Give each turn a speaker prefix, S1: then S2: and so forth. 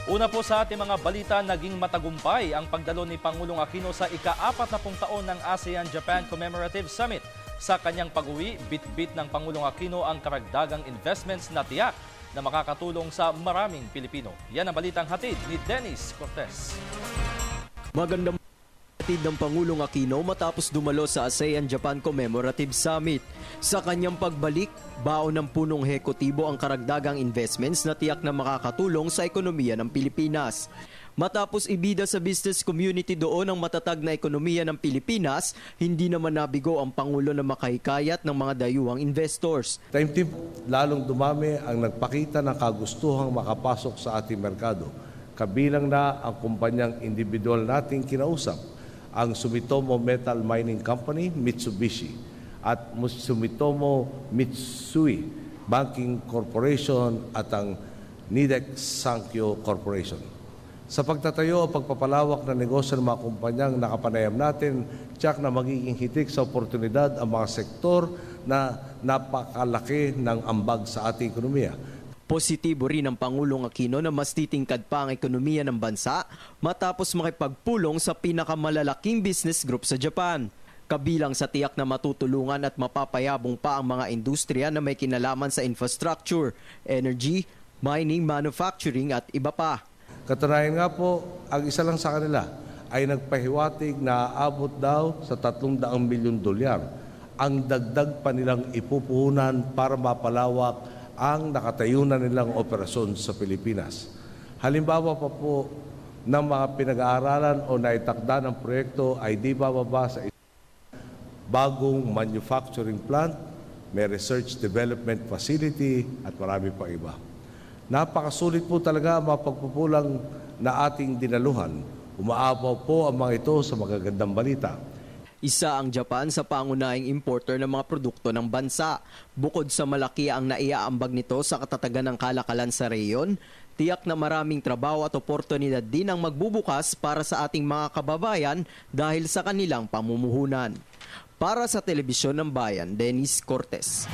S1: Una po sa ating mga balita, naging matagumpay ang pagdalo ni Pangulong Aquino sa ika-40 taon ng ASEAN-Japan Commemorative Summit. Sa kanyang pag-uwi, bit-bit ng Pangulong Aquino ang karagdagang investments na tiyak na makakatulong sa maraming Pilipino. Yan ang balitang hatid ni Dennis Cortez.
S2: Magandang hatid ng Pangulong Aquino matapos dumalo sa ASEAN-Japan Commemorative Summit. Sa kanyang pagbalik, baon ng punong hekutibo ang karagdagang investments na tiyak na makakatulong sa ekonomiya ng Pilipinas. Matapos ibida sa business community doon ang matatag na ekonomiya ng Pilipinas, hindi naman nabigo ang Pangulo na makahikayat ng mga dayuhang investors.
S3: Time lalong dumami ang nagpakita ng kagustuhang makapasok sa ating merkado. Kabilang na ang kumpanyang individual nating kinausap, ang Sumitomo Metal Mining Company, Mitsubishi, at Sumitomo Mitsui Banking Corporation at ang Nidec Sankyo Corporation. Sa pagtatayo o pagpapalawak ng negosyo ng mga kumpanyang nakapanayam natin, tiyak na magiging hitik sa oportunidad ang mga sektor na napakalaki ng ambag sa ating ekonomiya.
S2: Positibo rin ang Pangulong Aquino na mas titingkad pa ang ekonomiya ng bansa matapos makipagpulong sa pinakamalalaking business group sa Japan. Kabilang sa tiyak na matutulungan at mapapayabong pa ang mga industriya na may kinalaman sa infrastructure, energy, mining, manufacturing at iba pa.
S3: Katunayan nga po, ang isa lang sa kanila ay nagpahiwatig na aabot daw sa 300 milyon dolyar ang dagdag pa nilang ipupuhunan para mapalawak ang nakatayunan nilang operasyon sa Pilipinas. Halimbawa pa po ng mga pinag-aaralan o naitakda ng proyekto ay di bababa sa bagong manufacturing plant, may research development facility at marami pa iba. Napakasulit po talaga ang mga pagpupulang na ating dinaluhan. Umaapaw po ang mga ito sa magagandang balita.
S2: Isa ang Japan sa pangunahing importer ng mga produkto ng bansa. Bukod sa malaki ang naiaambag nito sa katatagan ng kalakalan sa reyon, tiyak na maraming trabaho at oportunidad din ang magbubukas para sa ating mga kababayan dahil sa kanilang pamumuhunan. Para sa Telebisyon ng Bayan, Dennis Cortez.